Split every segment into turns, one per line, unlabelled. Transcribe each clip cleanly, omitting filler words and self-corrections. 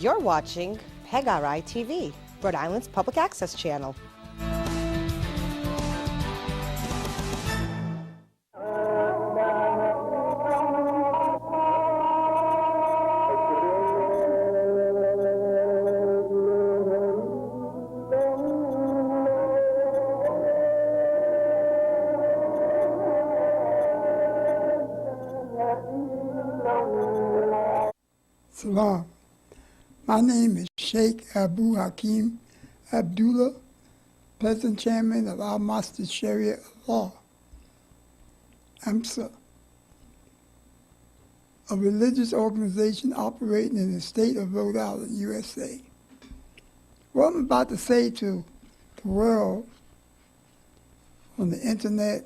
You're watching PEGRI TV, Rhode Island's public access channel.
Salam. My name is Sheikh Abu Hakim Abdullah, President Chairman of Al Master Sharia Law, AMSA, a religious organization operating in the state of Rhode Island, USA. What I'm about to say to the world on the internet,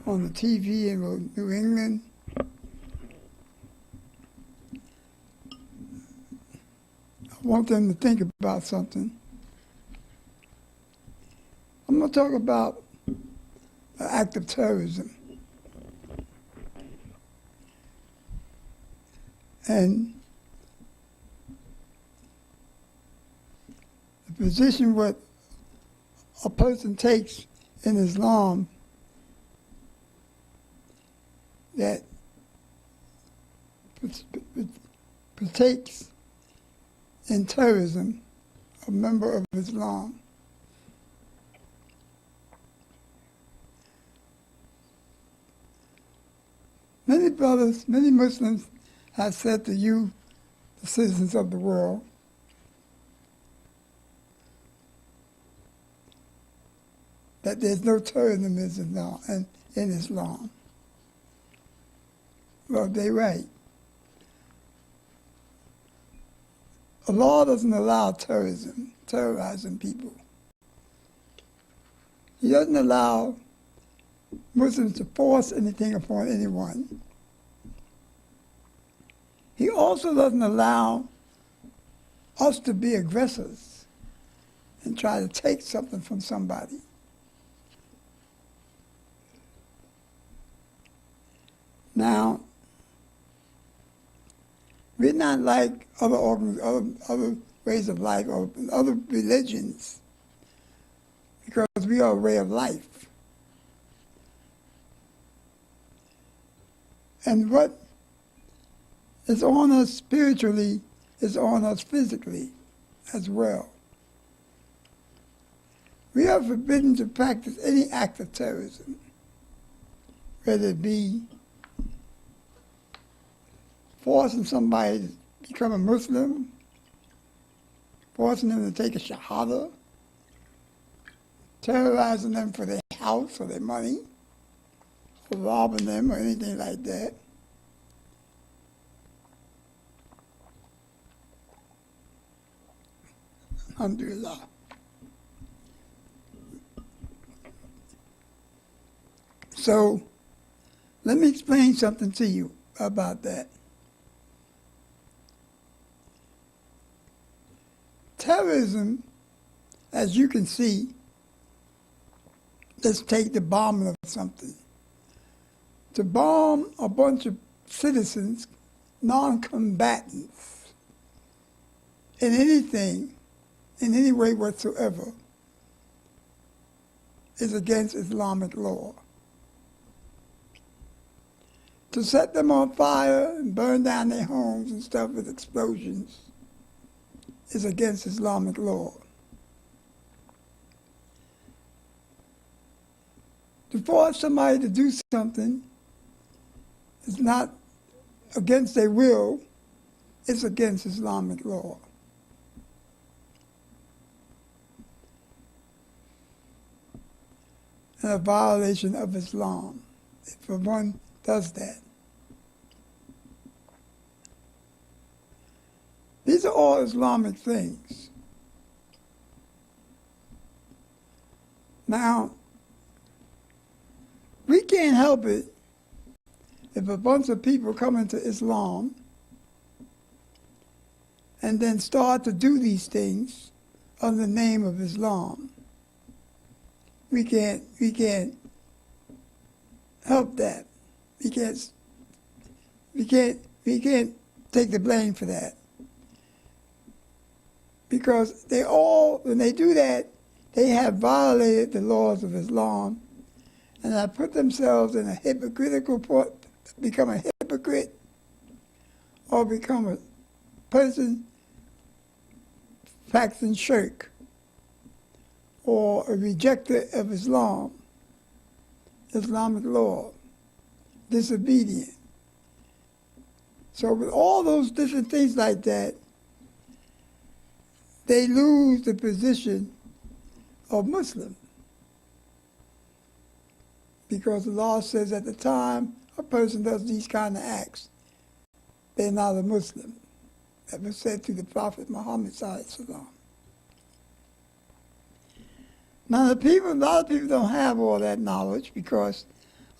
on the TV in New England, I want them to think about something. I'm going to talk about the act of terrorism. And the position what a person takes in Islam that partakes in terrorism, a member of Islam. Many brothers, many Muslims have said to you, the citizens of the world, that there's no terrorism in Islam. Well, they're right. The law doesn't allow terrorizing people. He doesn't allow Muslims to force anything upon anyone. He also doesn't allow us to be aggressors and try to take something from somebody. Now, we're not like other ways of life or other religions because we are a way of life. And what is on us spiritually is on us physically as well. We are forbidden to practice any act of terrorism, whether it be forcing somebody to become a Muslim, forcing them to take a shahada, terrorizing them for their house or their money, or robbing them or anything like that. Alhamdulillah. So, let me explain something to you about that. Terrorism, as you can see, let's take the bombing of something. To bomb a bunch of citizens, non-combatants, in anything, in any way whatsoever, is against Islamic law. To set them on fire and burn down their homes and stuff with explosions is against Islamic law. To force somebody to do something is not against their will, it's against Islamic law. And a violation of Islam, if one does that. These are all Islamic things. Now, we can't help it if a bunch of people come into Islam and then start to do these things under the name of Islam. We can't help that. We can't take the blame for that. because they all, when they do that, they have violated the laws of Islam and have put themselves in a hypocritical point, become a hypocrite or become a person practicing Sheikh or a rejecter of Islam, Islamic law, disobedient. So with all those different things like that, they lose the position of Muslim. Because the law says at the time a person does these kind of acts, they're not a Muslim. That was said to the Prophet Muhammad sallallahu. Now a lot of people don't have all that knowledge because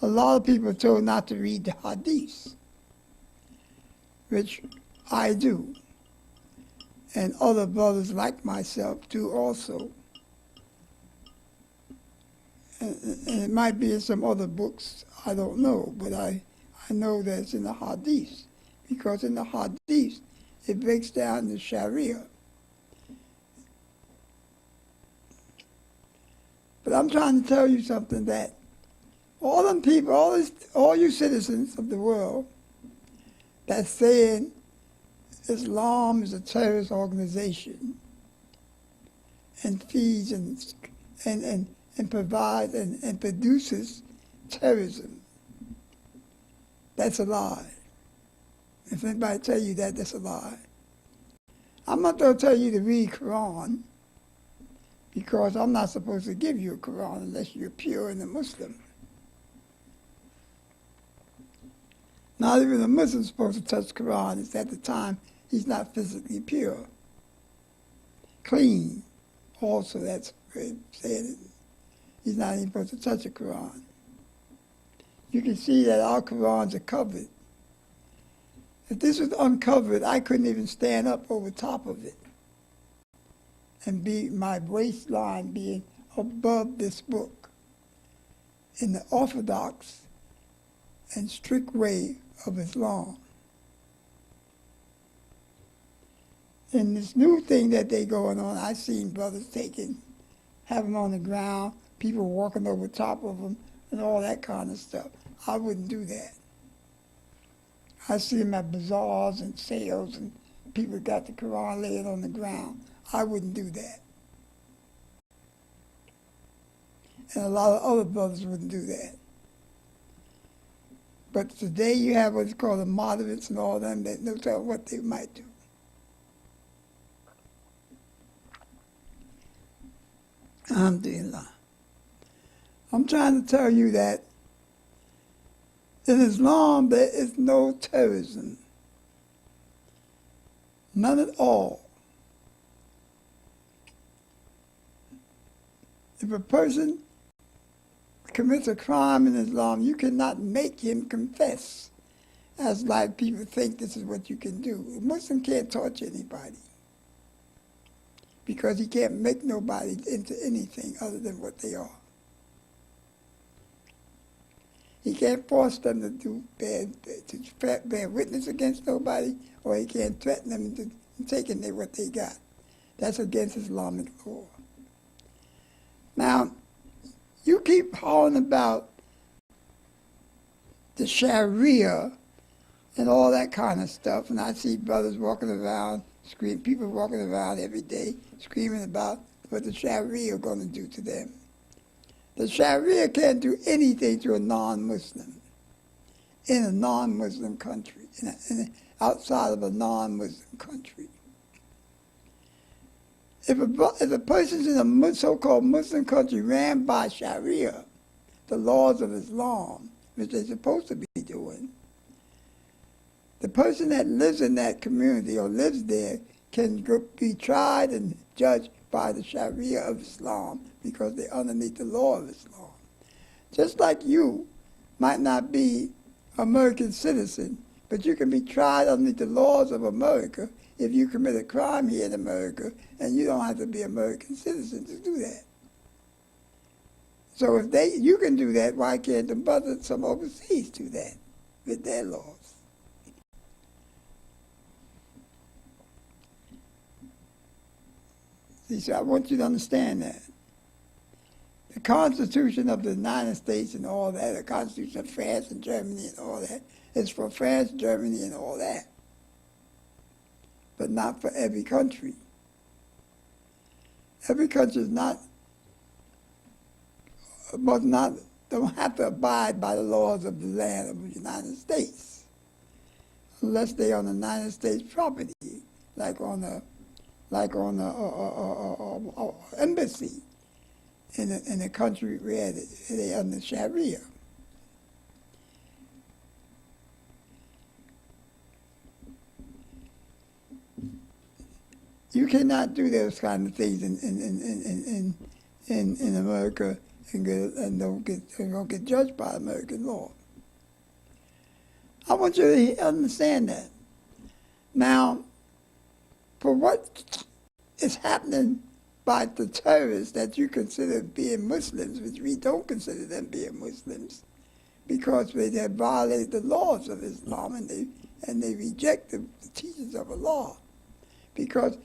a lot of people are told not to read the hadiths, which I do, and other brothers like myself do also. And it might be in some other books, I don't know, but I know that it's in the hadiths, because in the hadiths it breaks down the Sharia. But I'm trying to tell you something, that all them people, all you citizens of the world that's saying Islam is a terrorist organization and feeds and provides and produces terrorism, that's a lie. If anybody tell you that, that's a lie. I'm not going to tell you to read Quran, because I'm not supposed to give you a Quran unless you're pure and a Muslim. Not even a Muslim is supposed to touch the Quran. It's at the time he's not physically pure. Clean, also, that's very said. He's not even supposed to touch the Quran. You can see that our Qurans are covered. If this was uncovered, I couldn't even stand up over top of it and be my waistline being above this book in the orthodox and strict way of Islam. And this new thing that they going on, I seen brothers have them on the ground, people walking over top of them, and all that kind of stuff. I wouldn't do that. I see them at bazaars and sales, and people got the Quran laying on the ground. I wouldn't do that. And a lot of other brothers wouldn't do that. But today you have what's called the moderates and all them that no telling what they might do. Alhamdulillah. I'm trying to tell you that in Islam there is no terrorism. None at all. If a person commits a crime in Islam, you cannot make him confess, as like people think this is what you can do. A Muslim can't torture anybody because he can't make nobody into anything other than what they are. He can't force them to do bear witness against nobody, or he can't threaten them into taking what they got. That's against Islamic law. Now, you keep hollering about the Sharia and all that kind of stuff, and I see brothers walking around, people walking around every day screaming about what the Sharia are going to do to them. The Sharia can't do anything to a non-Muslim in a non-Muslim country, outside of a non-Muslim country. If a person's in a so-called Muslim country ran by Sharia, the laws of Islam, which they're supposed to be doing, the person that lives in that community or lives there can be tried and judged by the Sharia of Islam because they're underneath the law of Islam. Just like you might not be an American citizen, but you can be tried underneath the laws of America if you commit a crime here in America, and you don't have to be an American citizen to do that. So if you can do that, why can't the brothers from overseas do that with their laws? See, so I want you to understand that. The Constitution of the United States and all that, the Constitution of France and Germany and all that, is for France, Germany, and all that. But not for every country. Every country is don't have to abide by the laws of the land of the United States unless they're on the United States property, like on a embassy in a country where they under Sharia. You cannot do those kind of things in America and don't get judged by American law. I want you to understand that. Now, for what is happening by the terrorists that you consider being Muslims, which we don't consider them being Muslims, because they have violated the laws of Islam and they reject the teachings of Allah, because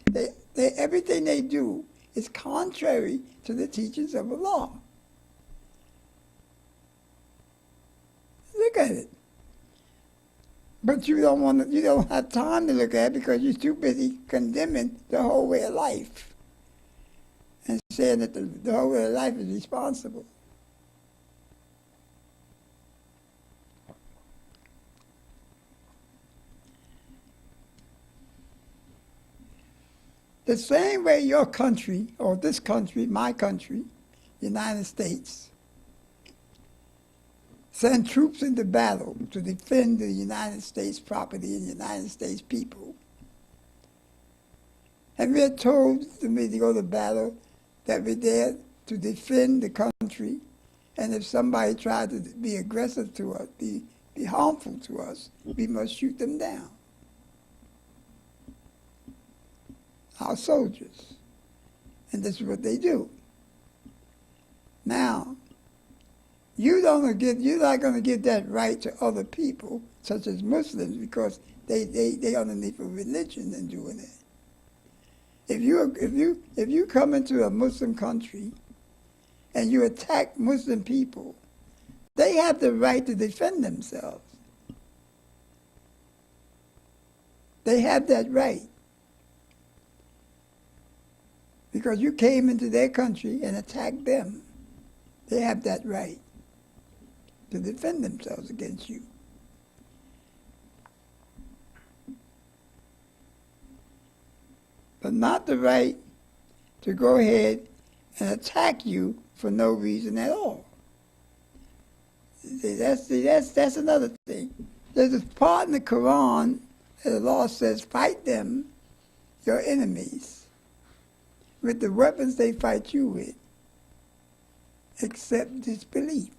everything they do is contrary to the teachings of Allah. Look at it. But you don't have time to look at it because you're too busy condemning the whole way of life and saying that the whole way of life is responsible. The same way your country, or this country, my country, United States, send troops into battle to defend the United States property and the United States people. And we're told to go to battle that we're there to defend the country, and if somebody tried to be aggressive to us, be harmful to us, we must shoot them down. Our soldiers. And this is what they do. Now, you're not going to give that right to other people, such as Muslims, because they underneath a religion and doing it. If you come into a Muslim country and you attack Muslim people, they have the right to defend themselves. They have that right. Because you came into their country and attacked them. They have that right to defend themselves against you. But not the right to go ahead and attack you for no reason at all. That's another thing. There's a part in the Quran that the law says, fight them, your enemies, with the weapons they fight you with, except disbelief.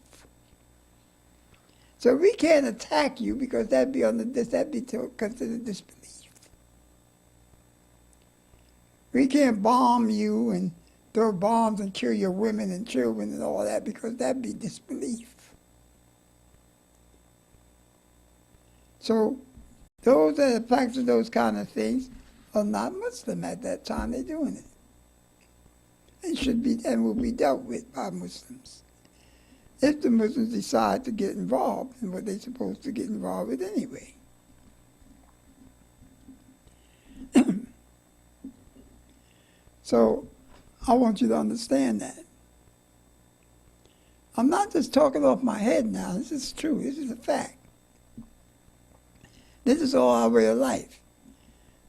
So we can't attack you because that'd be considered disbelief. We can't bomb you and throw bombs and kill your women and children and all that because that'd be disbelief. So those that are practicing those kind of things are not Muslim at that time they're doing it. And should be and will be dealt with by Muslims. If the Muslims decide to get involved in what they're supposed to get involved with anyway. So I want you to understand that. I'm not just talking off my head now. This is true. This is a fact. This is all our way of life.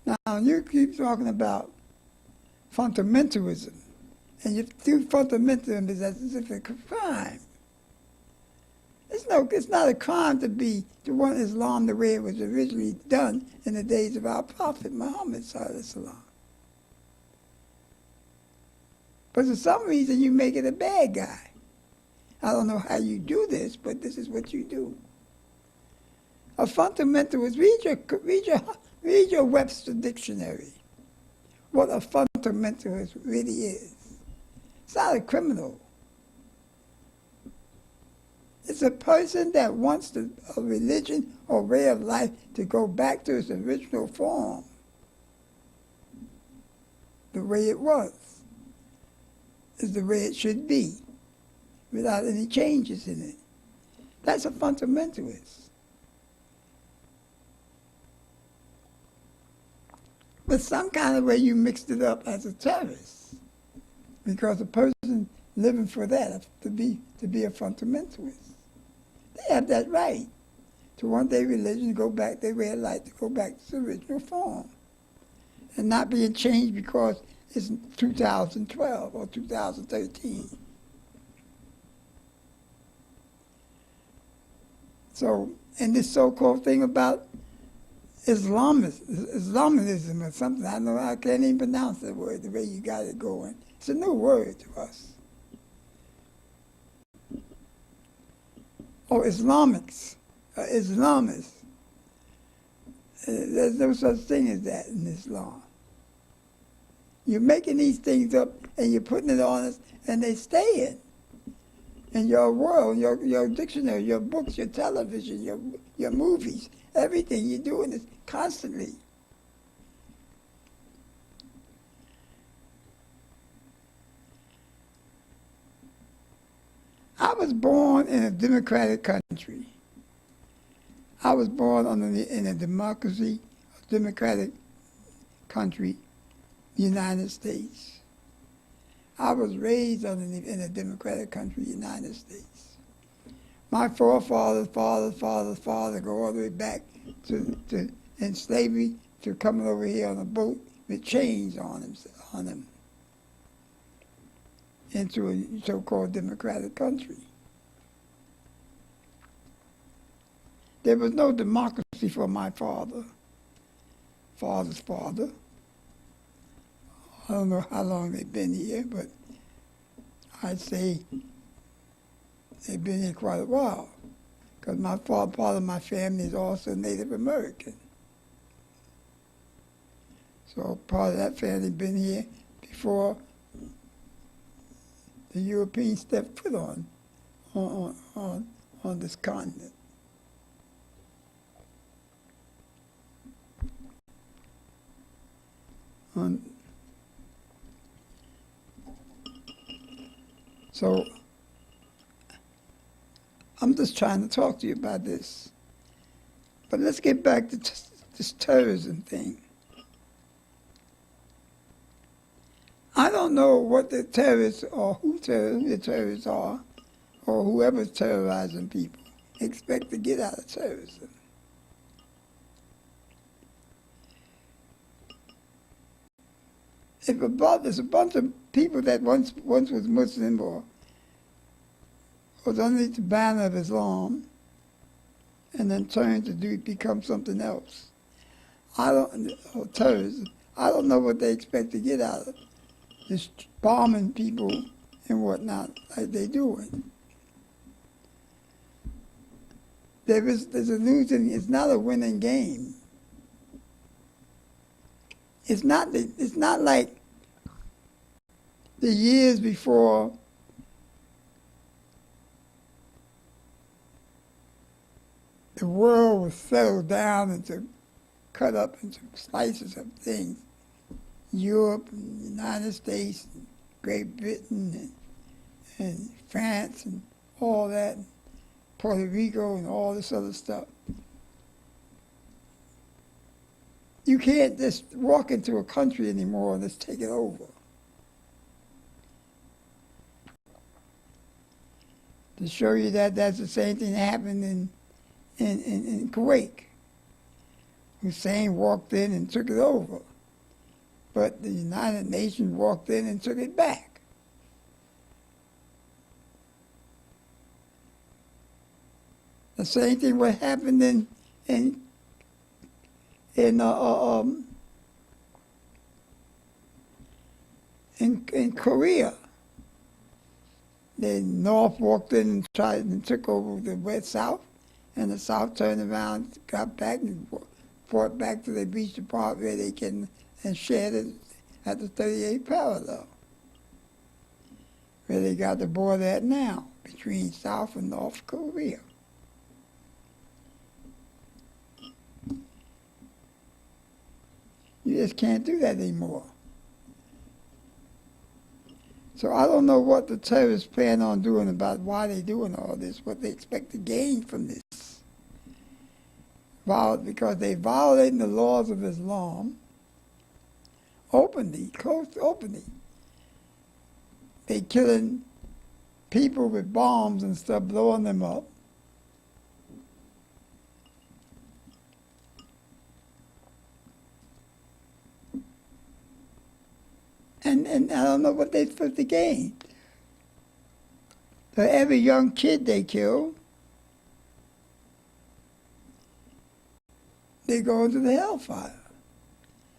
Now, you keep talking about fundamentalism. And you do fundamentalism as if it's a crime. It's not a crime to want Islam the way it was originally done in the days of our Prophet Muhammad ﷺ. But for some reason you make it a bad guy. I don't know how you do this, but this is what you do. A fundamentalist, read your Webster dictionary. What a fundamentalist really is. It's not a criminal. It's a person that wants a religion or way of life to go back to its original form, the way it was. is the way it should be, without any changes in it. That's a fundamentalist. But some kind of way you mixed it up as a terrorist, because a person living for that to be a fundamentalist, they have that right to want their religion to go back, their way of life to go back to its original form, and not being changed because it's 2012 or 2013. So, and this so-called thing about Islamism or something, I can't even pronounce that word the way you got it going. It's a new word to us. Oh, Islamists. There's no such thing as that in Islam. You're making these things up and you're putting it on us, and they stay in your world, your dictionary, your books, your television, your movies, everything. You're doing this constantly. I was born in a democratic country. I was born in a democracy, a democratic country, the United States. I was raised in a democratic country, the United States. My forefathers, father go all the way back to in slavery to coming over here on a boat with chains on them into a so-called democratic country. There was no democracy for my father's father. I don't know how long they've been here, but I'd say they've been here quite a while, because my part of my family is also Native American. So part of that family been here before the Europeans stepped foot on this continent. So I'm just trying to talk to you about this. But let's get back to this terrorism thing. I don't know what the terrorists or who the terrorists are, or whoever's terrorizing people expect to get out of terrorism. If there's a bunch of people that once was Muslim or was underneath the banner of Islam and then turned to become something else, or terrorism, I don't know what they expect to get out of it. Just bombing people and whatnot like they're doing. There's a new thing. It's not a winning game. It's not like the years before the world was settled down into cut up into slices of things. Europe and the United States and Great Britain and France and all that, and Puerto Rico and all this other stuff. You can't just walk into a country anymore and just take it over. To show you that that's the same thing that happened in Kuwait. Hussein walked in and took it over. But the United Nations walked in and took it back. The same thing what happened in Korea. The North walked in and tried and took over the West South, and the South turned around, got back and fought back till they reached the part where they can and shared it at the 38th parallel, where they got the border at now between South and North Korea. You just can't do that anymore. So I don't know what the terrorists plan on doing about why they're doing all this, what they expect to gain from this. Because they violating the laws of Islam openly, openly. They killing people with bombs and stuff, blowing them up. And I don't know what they're supposed to gain. For every young kid they kill, they go into the hellfire.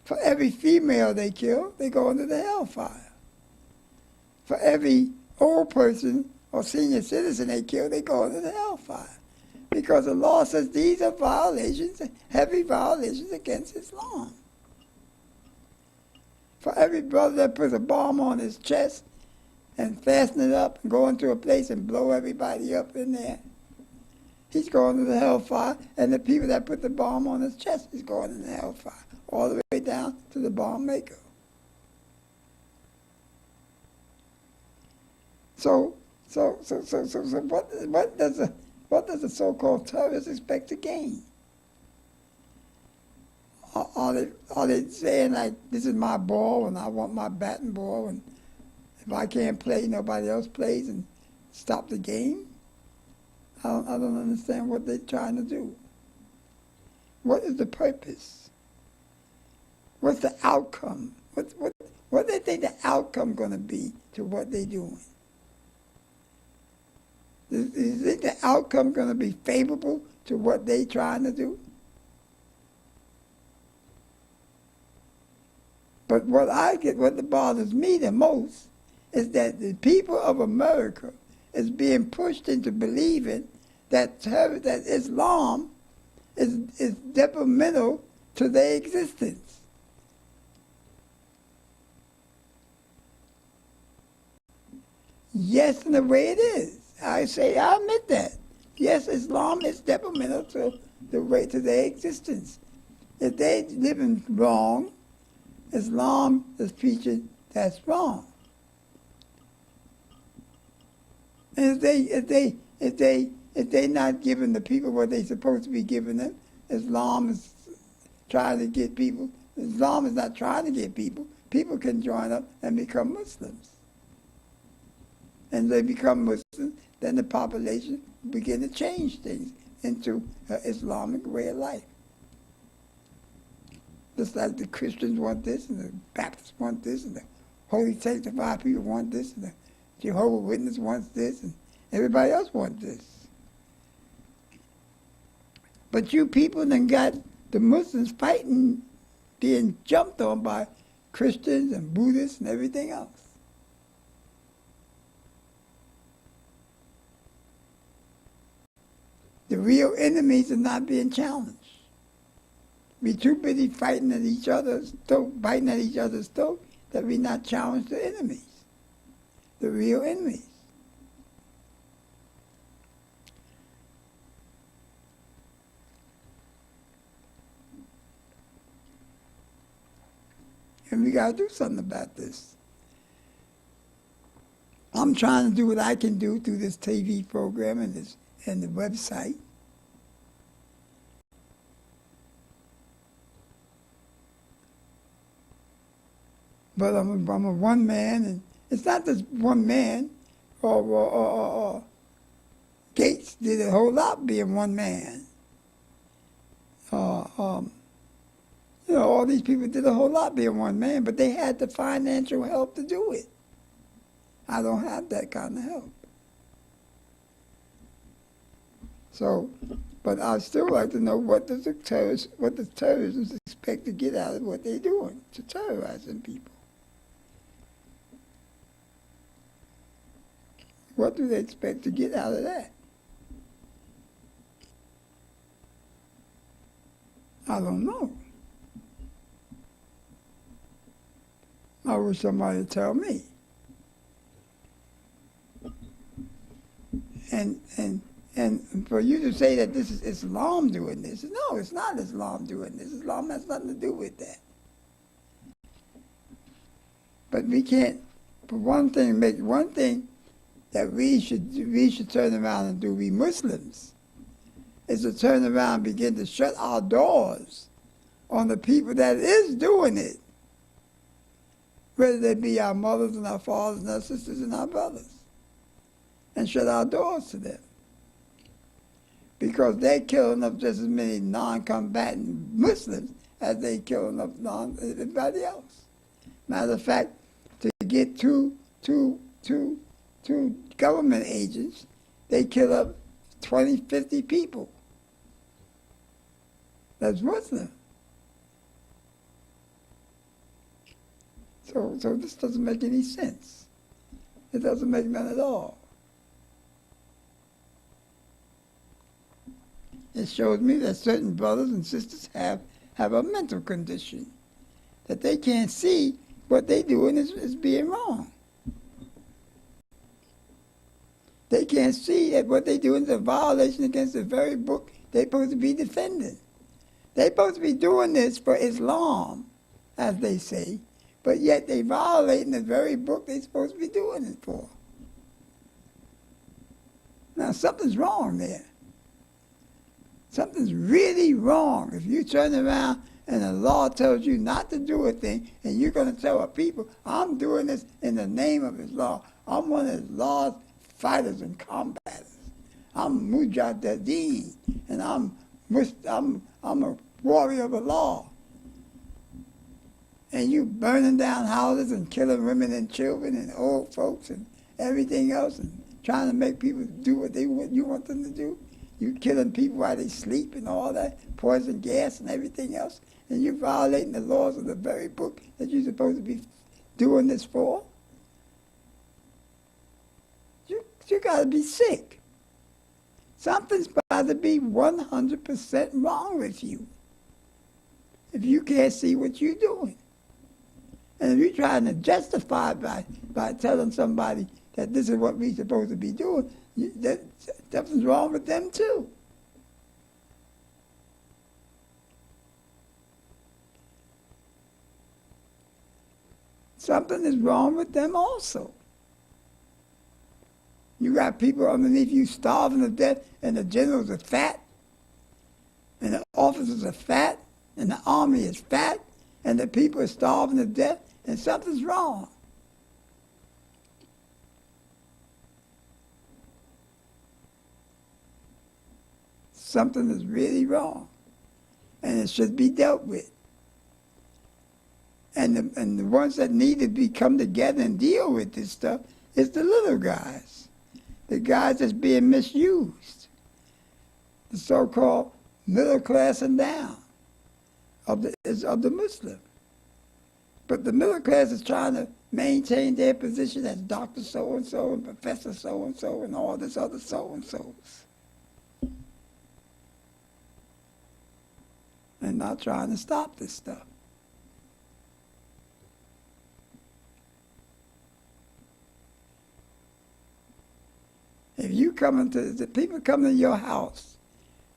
For every female they kill, they go into the hellfire. For every old person or senior citizen they kill, they go into the hellfire. Because the law says these are violations, heavy violations against Islam. For every brother that puts a bomb on his chest and fasten it up and go into a place and blow everybody up in there, he's going to the hellfire. And the people that put the bomb on his chest is going to the hellfire, all the way down to the bomb maker. So what does the so-called terrorists expect to gain? Are they saying, like, this is my ball and I want my batting ball, and if I can't play, nobody else plays, and stop the game? I don't understand what they're trying to do. What is the purpose? What's the outcome? What do they think the outcome going to be to what they're doing? Do you think the outcome going to be favorable to what they're trying to do? But what bothers me the most is that the people of America is being pushed into believing that Islam is detrimental to their existence. Yes, in the way it is. I admit that. Yes, Islam is detrimental to their existence. If they're living wrong, Islam is preaching that's wrong. And if they not giving the people what they're supposed to be giving them, Islam is trying to get people. Islam is not trying to get people. People can join up and become Muslims. And they become Muslims, then the population begin to change things into an Islamic way of life. Just like the Christians want this, and the Baptists want this, and the Holy Sanctified people want this, and the Jehovah's Witness wants this, and everybody else wants this. But you people then got the Muslims fighting, being jumped on by Christians and Buddhists and everything else. The real enemies are not being challenged. We're too busy fighting at each other's throat, biting at each other's throat, that we not challenge the enemies, the real enemies. And we got to do something about this. I'm trying to do what I can do through this TV program and the website. But I'm a one man, and it's not just one man. Or Gates did a whole lot being one man. All these people did a whole lot being one man, but they had the financial help to do it. I don't have that kind of help. So, but I'd still like to know what the terrorists expect to get out of what they're doing, to terrorizing people. What do they expect to get out of that? I don't know. I wish somebody would tell me. And for you to say that this is Islam doing this, no, it's not Islam doing this. Islam has nothing to do with that. But we can't But one thing that we should turn around and do, we Muslims, is to turn around and begin to shut our doors on the people that is doing it, whether they be our mothers and our fathers and our sisters and our brothers, and shut our doors to them. Because they're killing up just as many non-combatant Muslims as they killing up everybody else. Matter of fact, to get two government agents, they kill up 20, 50 people. That's Muslim. So this doesn't make any sense. It doesn't make none at all. It shows me that certain brothers and sisters have a mental condition, that they can't see what they're doing is being wrong. They can't see that what they're doing is a violation against the very book they're supposed to be defending. They're supposed to be doing this for Islam, as they say, but yet they're violating the very book they're supposed to be doing it for. Now, something's wrong there. Something's really wrong if you turn around and the law tells you not to do a thing, and you're going to tell people, I'm doing this in the name of Islam. I'm one of Allah's fighters and combatants. I'm Mujahideen, and I'm a warrior of Allah. And you burning down houses and killing women and children and old folks and everything else, and trying to make people do what you want them to do. You killing people while they sleep and all that, poison gas and everything else, and you're violating the laws of the very book that you're supposed to be doing this for. You got to be sick. Something's about to be 100% wrong with you if you can't see what you're doing. And if you're trying to justify by telling somebody that this is what we're supposed to be doing, something's wrong with them too. Something is wrong with them also. You got people underneath you starving to death, and the generals are fat, and the officers are fat, and the army is fat, and the people are starving to death, and something's wrong. Something is really wrong, and it should be dealt with. And the ones that need to come together and deal with this stuff is the little guys, the guys that's being misused, the so-called middle class and down of the Muslim. But the middle class is trying to maintain their position as Dr. So-and-so and Professor so-and-so and all this other so-and-sos. And not trying to stop this stuff. If you the people come to your house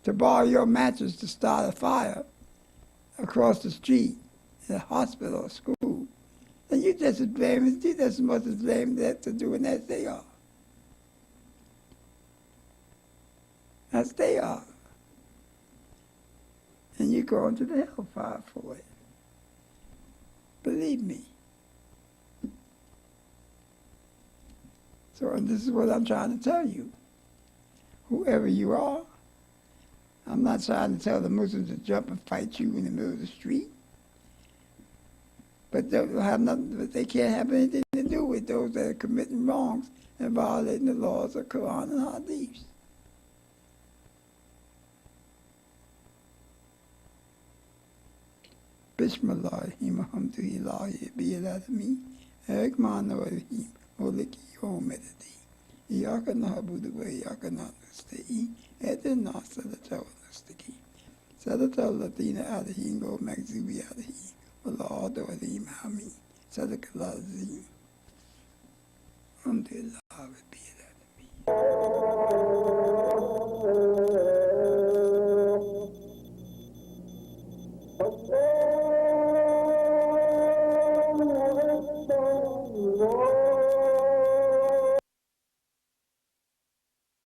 to borrow your mattress to start a fire across the street in a hospital or school, then you just as much as blame that to doing as they are. As they are. And you're going to the hellfire for it. Believe me. So, and this is what I'm trying to tell you. Whoever you are, I'm not trying to tell the Muslims to jump and fight you in the middle of the street. But they can't have anything to do with those that are committing wrongs and violating the laws of Quran and Hadith. Bismillahirrahmanirrahim, alhamdulillahi rabbil alamin, ar-Rahmanir Rahim, maliki yawmiddin, iyyaka na'budu wa iyyaka nasta'in, ihdinas siratal mustaqim, siratal ladzina an'amta alaihim ghayril maghdubi alaihim waladdallin, amin. Sadaqallahu al-azim. Alhamdulillahi rabbil alamin.